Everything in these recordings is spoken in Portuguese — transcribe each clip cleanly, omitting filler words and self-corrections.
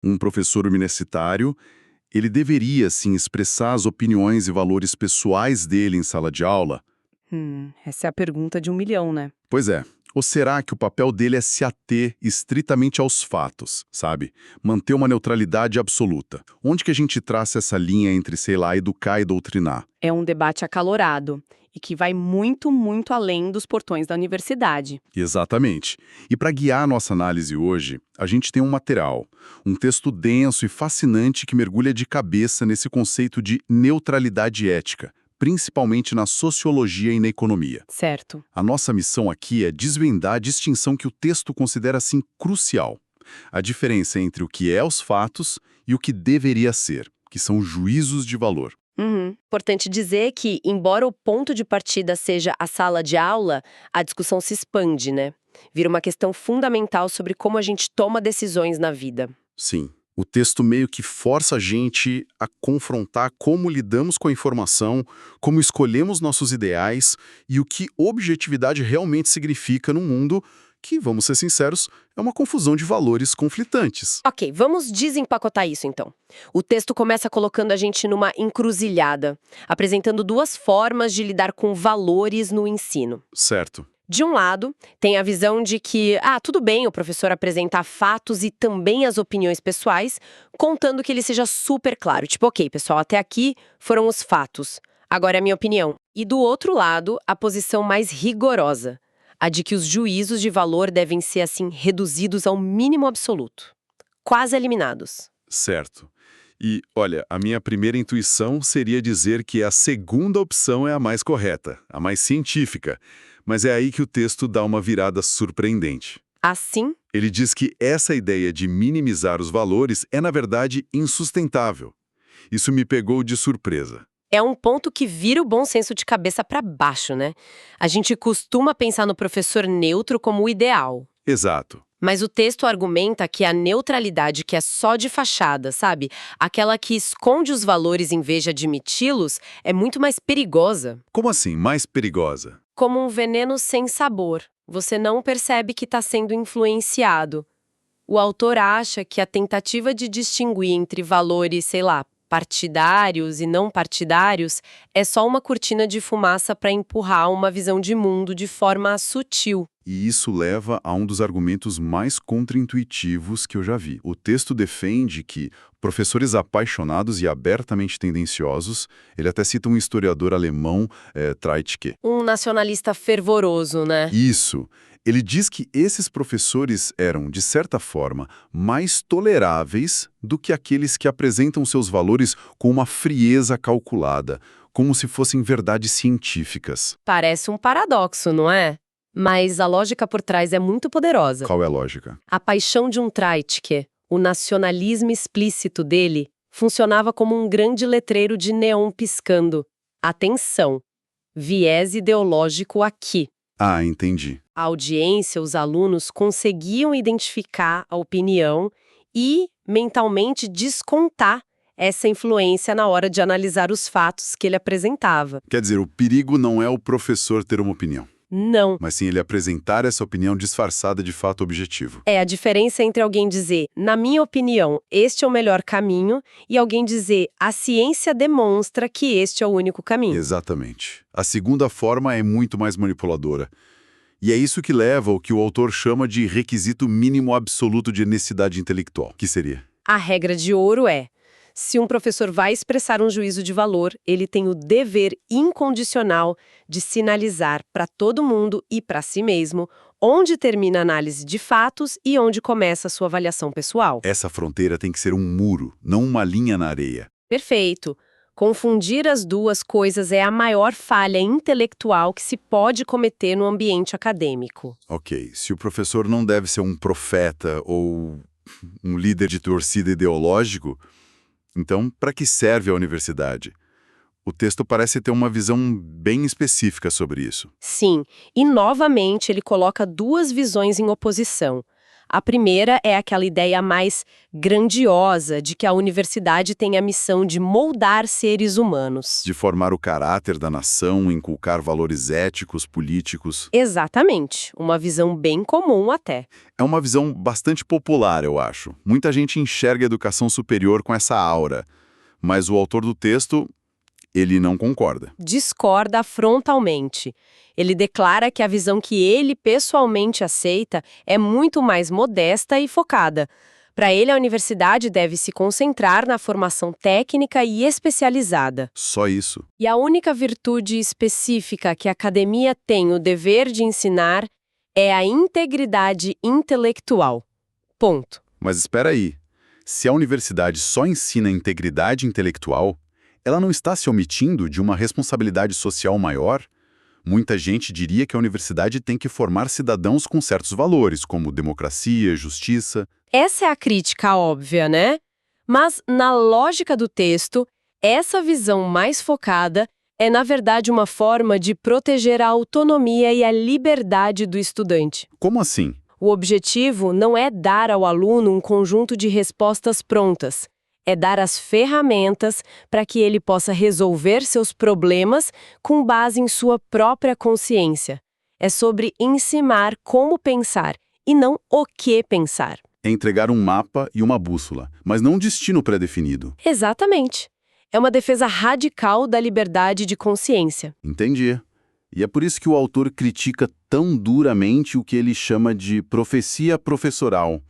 Um professor universitário, ele deveria, sim, expressar as opiniões e valores pessoais dele em sala de aula? Essa é a pergunta de 1 milhão, né? Pois é. Ou será que o papel dele é se ater estritamente aos fatos, sabe? Manter uma neutralidade absoluta. Onde que a gente traça essa linha entre, sei lá, educar e doutrinar? É um debate acalorado e que vai muito, muito além dos portões da universidade. Exatamente. E para guiar a nossa análise hoje, a gente tem um material, um texto denso e fascinante que mergulha de cabeça nesse conceito de neutralidade ética, principalmente na sociologia e na economia. Certo. A nossa missão aqui é desvendar a distinção que o texto considera assim crucial. A diferença entre o que é os fatos e o que deveria ser, que são juízos de valor. Importante dizer que, embora o ponto de partida seja a sala de aula, a discussão se expande, né? Vira uma questão fundamental sobre como a gente toma decisões na vida. Sim, o texto meio que força a gente a confrontar como lidamos com a informação, como escolhemos nossos ideais e o que objetividade realmente significa num mundo que, vamos ser sinceros, é uma confusão de valores conflitantes. Ok, vamos desempacotar isso então. O texto começa colocando a gente numa encruzilhada, apresentando duas formas de lidar com valores no ensino. Certo. De um lado, tem a visão de que, tudo bem o professor apresentar fatos e também as opiniões pessoais, contando que ele seja super claro. Tipo, ok, pessoal, até aqui foram os fatos. Agora é a minha opinião. E do outro lado, a posição mais rigorosa, a de que os juízos de valor devem ser, assim, reduzidos ao mínimo absoluto. Quase eliminados. Certo. E, olha, a minha primeira intuição seria dizer que a segunda opção é a mais correta, a mais científica. Mas é aí que o texto dá uma virada surpreendente. Assim, Ele diz que essa ideia de minimizar os valores é, na verdade, insustentável. Isso me pegou de surpresa. é um ponto que vira o bom senso de cabeça para baixo, né? A gente costuma pensar no professor neutro como o ideal. Exato. Mas o texto argumenta que a neutralidade que é só de fachada, sabe? Aquela que esconde os valores em vez de admiti-los, é muito mais perigosa. Como assim, mais perigosa? Como um veneno sem sabor. Você não percebe que está sendo influenciado. O autor acha que a tentativa de distinguir entre valores, sei lá, partidários e não partidários é só uma cortina de fumaça para empurrar uma visão de mundo de forma sutil. E isso leva a um dos argumentos mais contraintuitivos que eu já vi. O texto defende que professores apaixonados e abertamente tendenciosos, ele até cita um historiador alemão, Treitschke. Um nacionalista fervoroso, né? Isso. Ele diz que esses professores eram, de certa forma, mais toleráveis do que aqueles que apresentam seus valores com uma frieza calculada, como se fossem verdades científicas. Parece um paradoxo, não é? Mas a lógica por trás é muito poderosa. Qual é a lógica? A paixão de um Treitschke, o nacionalismo explícito dele, funcionava como um grande letreiro de neon piscando. Atenção! Viés ideológico aqui. Ah, entendi. A audiência, os alunos conseguiam identificar a opinião e, mentalmente, descontar essa influência na hora de analisar os fatos que ele apresentava. Quer dizer, o perigo não é o professor ter uma opinião, Não. mas sim ele apresentar essa opinião disfarçada de fato objetivo. É a diferença entre alguém dizer, na minha opinião, este é o melhor caminho, e alguém dizer, a ciência demonstra que este é o único caminho. Exatamente. A segunda forma é muito mais manipuladora. E é isso que leva ao que o autor chama de requisito mínimo absoluto de honestidade intelectual. Que seria? A regra de ouro é, se um professor vai expressar um juízo de valor, ele tem o dever incondicional de sinalizar para todo mundo e para si mesmo onde termina a análise de fatos e onde começa a sua avaliação pessoal. Essa fronteira tem que ser um muro, não uma linha na areia. Perfeito. Confundir as duas coisas é a maior falha intelectual que se pode cometer no ambiente acadêmico. Ok, se o professor não deve ser um profeta ou um líder de torcida ideológico, então para que serve a universidade? O texto parece ter uma visão bem específica sobre isso. Sim, e novamente ele coloca duas visões em oposição. A primeira é aquela ideia mais grandiosa de que a universidade tem a missão de moldar seres humanos. De formar o caráter da nação, inculcar valores éticos, políticos. Exatamente, uma visão bem comum até. É uma visão bastante popular, eu acho. Muita gente enxerga a educação superior com essa aura. Mas o autor do texto, ele não concorda. Discorda frontalmente. Ele declara que a visão que ele pessoalmente aceita é muito mais modesta e focada. Para ele, a universidade deve se concentrar na formação técnica e especializada. Só isso. E a única virtude específica que a academia tem o dever de ensinar é a integridade intelectual. Ponto. Mas espera aí. Se a universidade só ensina integridade intelectual, ela não está se omitindo de uma responsabilidade social maior? Muita gente diria que a universidade tem que formar cidadãos com certos valores, como democracia, justiça. Essa é a crítica óbvia, né? Mas, na lógica do texto, essa visão mais focada é, na verdade, uma forma de proteger a autonomia e a liberdade do estudante. Como assim? O objetivo não é dar ao aluno um conjunto de respostas prontas. É dar as ferramentas para que ele possa resolver seus problemas com base em sua própria consciência. É sobre ensinar como pensar e não o que pensar. É entregar um mapa e uma bússola, mas não um destino pré-definido. Exatamente. É uma defesa radical da liberdade de consciência. Entendi. E é por isso que o autor critica tão duramente o que ele chama de profecia professoral.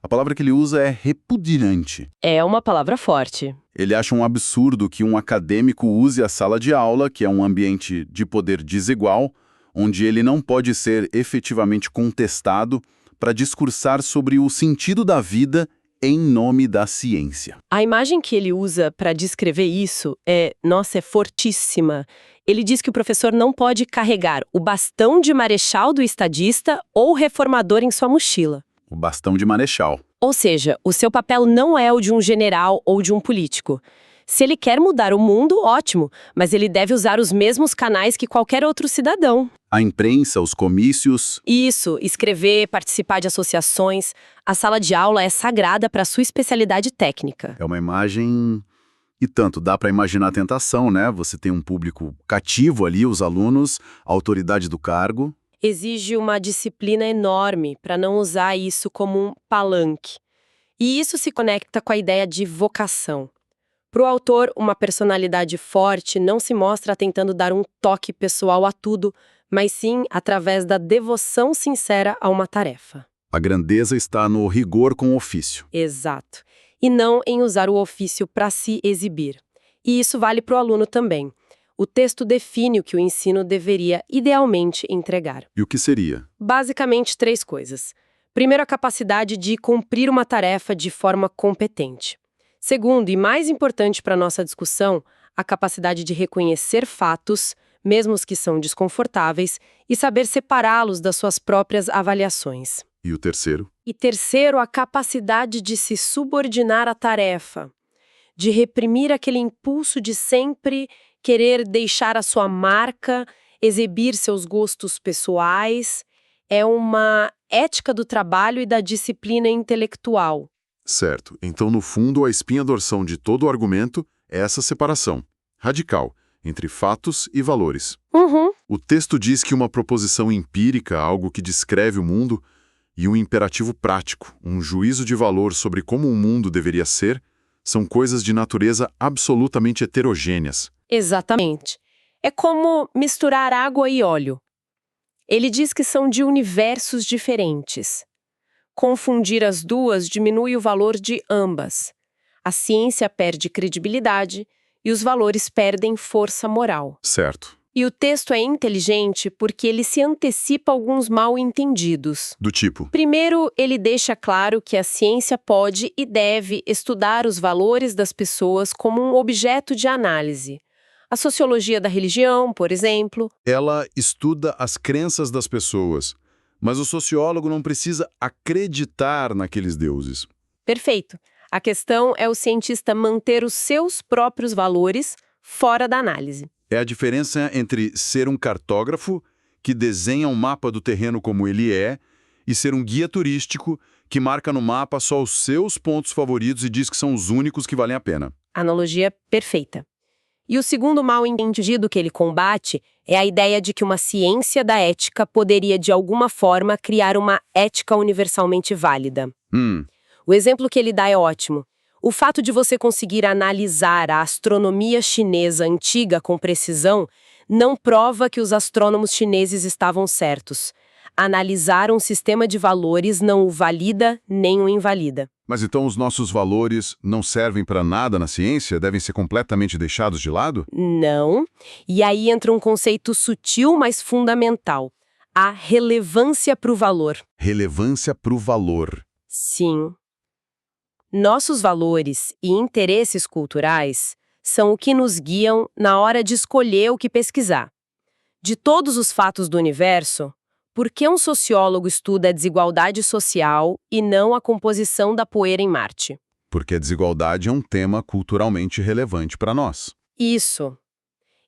A palavra que ele usa é repudiante. É uma palavra forte. Ele acha um absurdo que um acadêmico use a sala de aula, que é um ambiente de poder desigual, onde ele não pode ser efetivamente contestado, para discursar sobre o sentido da vida em nome da ciência. A imagem que ele usa para descrever isso é fortíssima. Ele diz que o professor não pode carregar o bastão de marechal do estadista ou reformador em sua mochila. O bastão de marechal. Ou seja, o seu papel não é o de um general ou de um político. Se ele quer mudar o mundo, ótimo, mas ele deve usar os mesmos canais que qualquer outro cidadão. A imprensa, os comícios. Isso, escrever, participar de associações. A sala de aula é sagrada para a sua especialidade técnica. É uma imagem... E tanto, dá para imaginar a tentação, né? Você tem um público cativo ali, os alunos, a autoridade do cargo. Exige uma disciplina enorme para não usar isso como um palanque. E isso se conecta com a ideia de vocação. Para o autor, uma personalidade forte não se mostra tentando dar um toque pessoal a tudo, mas sim através da devoção sincera a uma tarefa. A grandeza está no rigor com o ofício. Exato. E não em usar o ofício para se exibir. E isso vale para o aluno também. O texto define o que o ensino deveria idealmente entregar. E o que seria? Basicamente, 3 coisas. Primeiro, a capacidade de cumprir uma tarefa de forma competente. Segundo, e mais importante para a nossa discussão, a capacidade de reconhecer fatos, mesmo os que são desconfortáveis, e saber separá-los das suas próprias avaliações. E o terceiro? E terceiro, a capacidade de se subordinar à tarefa, de reprimir aquele impulso de sempre querer deixar a sua marca, exibir seus gostos pessoais. É uma ética do trabalho e da disciplina intelectual. Certo. Então, no fundo, a espinha dorsal de todo o argumento é essa separação radical entre fatos e valores. O texto diz que uma proposição empírica, algo que descreve o mundo, e um imperativo prático, um juízo de valor sobre como o mundo deveria ser, são coisas de natureza absolutamente heterogêneas. Exatamente. É como misturar água e óleo. Ele diz que são de universos diferentes. Confundir as duas diminui o valor de ambas. A ciência perde credibilidade e os valores perdem força moral. Certo. E o texto é inteligente porque ele se antecipa a alguns mal-entendidos. Do tipo? Primeiro, ele deixa claro que a ciência pode e deve estudar os valores das pessoas como um objeto de análise. A sociologia da religião, por exemplo. Ela estuda as crenças das pessoas, mas o sociólogo não precisa acreditar naqueles deuses. Perfeito. A questão é o cientista manter os seus próprios valores fora da análise. É a diferença entre ser um cartógrafo, que desenha um mapa do terreno como ele é, e ser um guia turístico, que marca no mapa só os seus pontos favoritos e diz que são os únicos que valem a pena. Analogia perfeita. E o segundo mal entendido que ele combate é a ideia de que uma ciência da ética poderia, de alguma forma, criar uma ética universalmente válida. O exemplo que ele dá é ótimo. O fato de você conseguir analisar a astronomia chinesa antiga com precisão não prova que os astrônomos chineses estavam certos. Analisar um sistema de valores não o valida nem o invalida. Mas então os nossos valores não servem para nada na ciência? Devem ser completamente deixados de lado? Não. E aí entra um conceito sutil, mas fundamental. A relevância para o valor. Relevância para o valor. Sim. Nossos valores e interesses culturais são o que nos guiam na hora de escolher o que pesquisar. De todos os fatos do universo, por que um sociólogo estuda a desigualdade social e não a composição da poeira em Marte? Porque a desigualdade é um tema culturalmente relevante para nós. Isso.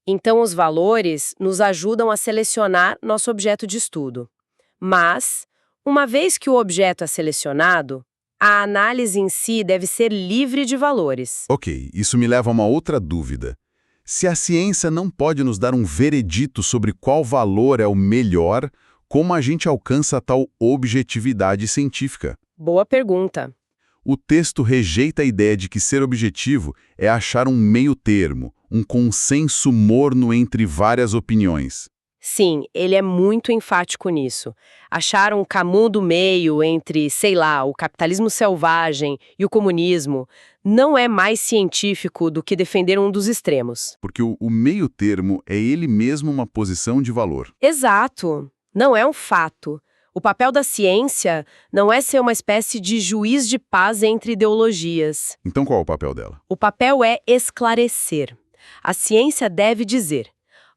Então, os valores nos ajudam a selecionar nosso objeto de estudo. Mas, uma vez que o objeto é selecionado, a análise em si deve ser livre de valores. Ok, isso me leva a uma outra dúvida. Se a ciência não pode nos dar um veredito sobre qual valor é o melhor, como a gente alcança tal objetividade científica? Boa pergunta. O texto rejeita a ideia de que ser objetivo é achar um meio termo, um consenso morno entre várias opiniões. Sim, ele é muito enfático nisso. Achar um caminho do meio entre, sei lá, o capitalismo selvagem e o comunismo não é mais científico do que defender um dos extremos. Porque o meio termo é ele mesmo uma posição de valor. Exato. Não é um fato. O papel da ciência não é ser uma espécie de juiz de paz entre ideologias. Então qual é o papel dela? O papel é esclarecer. A ciência deve dizer: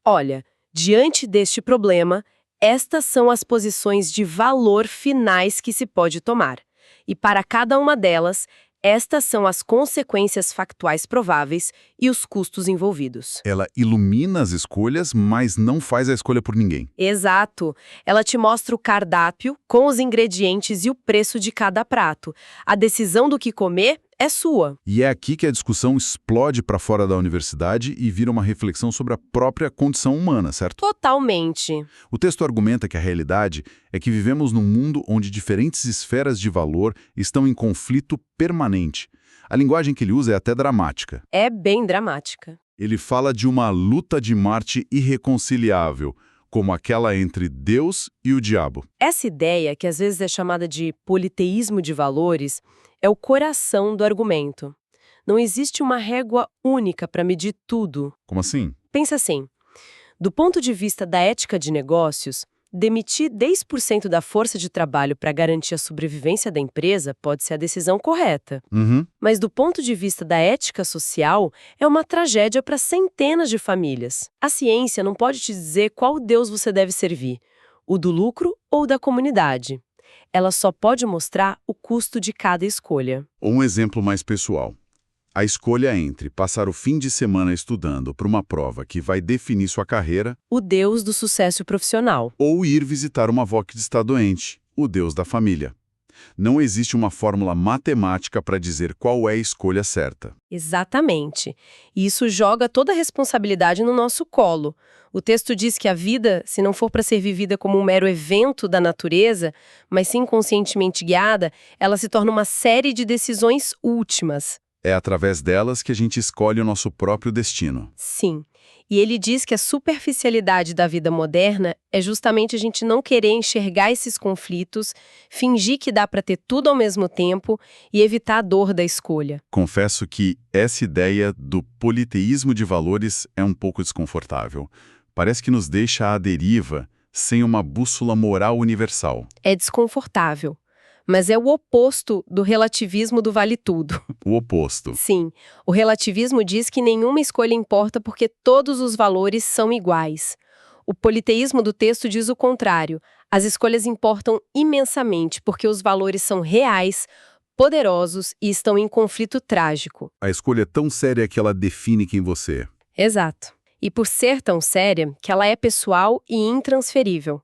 olha, diante deste problema, estas são as posições de valor finais que se pode tomar. E para cada uma delas, estas são as consequências factuais prováveis e os custos envolvidos. Ela ilumina as escolhas, mas não faz a escolha por ninguém. Exato. Ela te mostra o cardápio com os ingredientes e o preço de cada prato. A decisão do que comer é sua. E é aqui que a discussão explode para fora da universidade e vira uma reflexão sobre a própria condição humana, certo? Totalmente. O texto argumenta que a realidade é que vivemos num mundo onde diferentes esferas de valor estão em conflito permanente. A linguagem que ele usa é até dramática. É bem dramática. Ele fala de uma luta de Marte irreconciliável, como aquela entre Deus e o diabo. Essa ideia, que às vezes é chamada de politeísmo de valores, é o coração do argumento. Não existe uma régua única para medir tudo. Como assim? Pensa assim, do ponto de vista da ética de negócios, demitir 10% da força de trabalho para garantir a sobrevivência da empresa pode ser a decisão correta. Mas do ponto de vista da ética social, é uma tragédia para centenas de famílias. A ciência não pode te dizer qual Deus você deve servir, o do lucro ou da comunidade. Ela só pode mostrar o custo de cada escolha. Um exemplo mais pessoal. A escolha entre passar o fim de semana estudando para uma prova que vai definir sua carreira, O Deus do sucesso profissional. ou ir visitar uma avó que está doente, o Deus da família. Não existe uma fórmula matemática para dizer qual é a escolha certa. Exatamente. E isso joga toda a responsabilidade no nosso colo. O texto diz que a vida, se não for para ser vivida como um mero evento da natureza, mas sim conscientemente guiada, ela se torna uma série de decisões últimas. É através delas que a gente escolhe o nosso próprio destino. Sim. E ele diz que a superficialidade da vida moderna é justamente a gente não querer enxergar esses conflitos, fingir que dá para ter tudo ao mesmo tempo e evitar a dor da escolha. Confesso que essa ideia do politeísmo de valores é um pouco desconfortável. Parece que nos deixa à deriva, sem uma bússola moral universal. É desconfortável, mas é o oposto do relativismo do vale tudo. O oposto. Sim, o relativismo diz que nenhuma escolha importa porque todos os valores são iguais. O politeísmo do texto diz o contrário. As escolhas importam imensamente porque os valores são reais, poderosos e estão em conflito trágico. A escolha é tão séria que ela define quem você é. Exato. E por ser tão séria, que ela é pessoal e intransferível.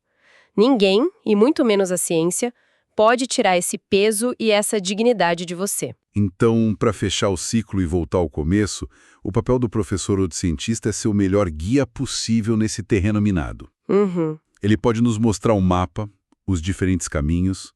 Ninguém, e muito menos a ciência, pode tirar esse peso e essa dignidade de você. Então, para fechar o ciclo e voltar ao começo, o papel do professor ou do cientista é ser o melhor guia possível nesse terreno minado. Uhum. Ele pode nos mostrar um mapa, os diferentes caminhos,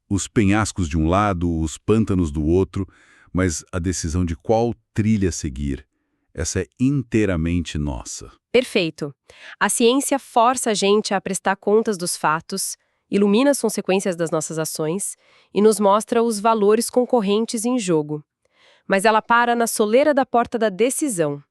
os penhascos de um lado, os pântanos do outro, mas a decisão de qual trilha seguir, essa é inteiramente nossa. Perfeito. A ciência força a gente a prestar contas dos fatos, ilumina as consequências das nossas ações e nos mostra os valores concorrentes em jogo. Mas ela para na soleira da porta da decisão.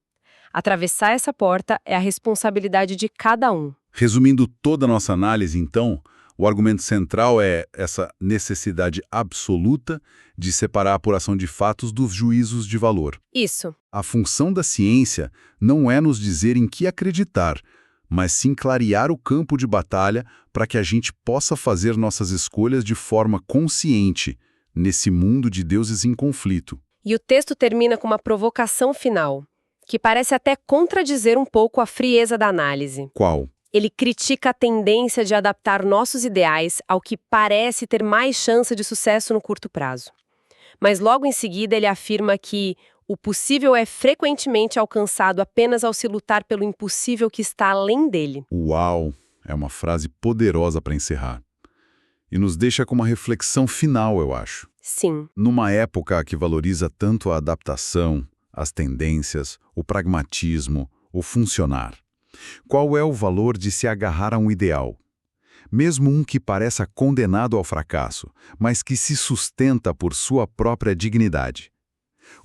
Atravessar essa porta é a responsabilidade de cada um. Resumindo toda a nossa análise, então, o argumento central é essa necessidade absoluta de separar a apuração de fatos dos juízos de valor. Isso. A função da ciência não é nos dizer em que acreditar, mas sim clarear o campo de batalha para que a gente possa fazer nossas escolhas de forma consciente, nesse mundo de deuses em conflito. E o texto termina com uma provocação final, que parece até contradizer um pouco a frieza da análise. Qual? Ele critica a tendência de adaptar nossos ideais ao que parece ter mais chance de sucesso no curto prazo. Mas logo em seguida ele afirma que o possível é frequentemente alcançado apenas ao se lutar pelo impossível que está além dele. Uau! É uma frase poderosa para encerrar. E nos deixa com uma reflexão final, eu acho. Sim. Numa época que valoriza tanto a adaptação, as tendências, o pragmatismo, o funcionar, qual é o valor de se agarrar a um ideal? Mesmo um que pareça condenado ao fracasso, mas que se sustenta por sua própria dignidade.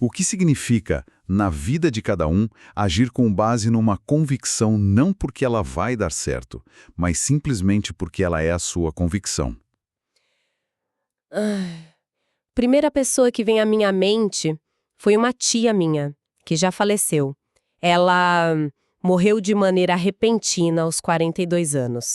O que significa, na vida de cada um, agir com base numa convicção não porque ela vai dar certo, mas simplesmente porque ela é a sua convicção. Primeira pessoa que vem à minha mente foi uma tia minha, que já faleceu. Ela morreu de maneira repentina aos 42 anos.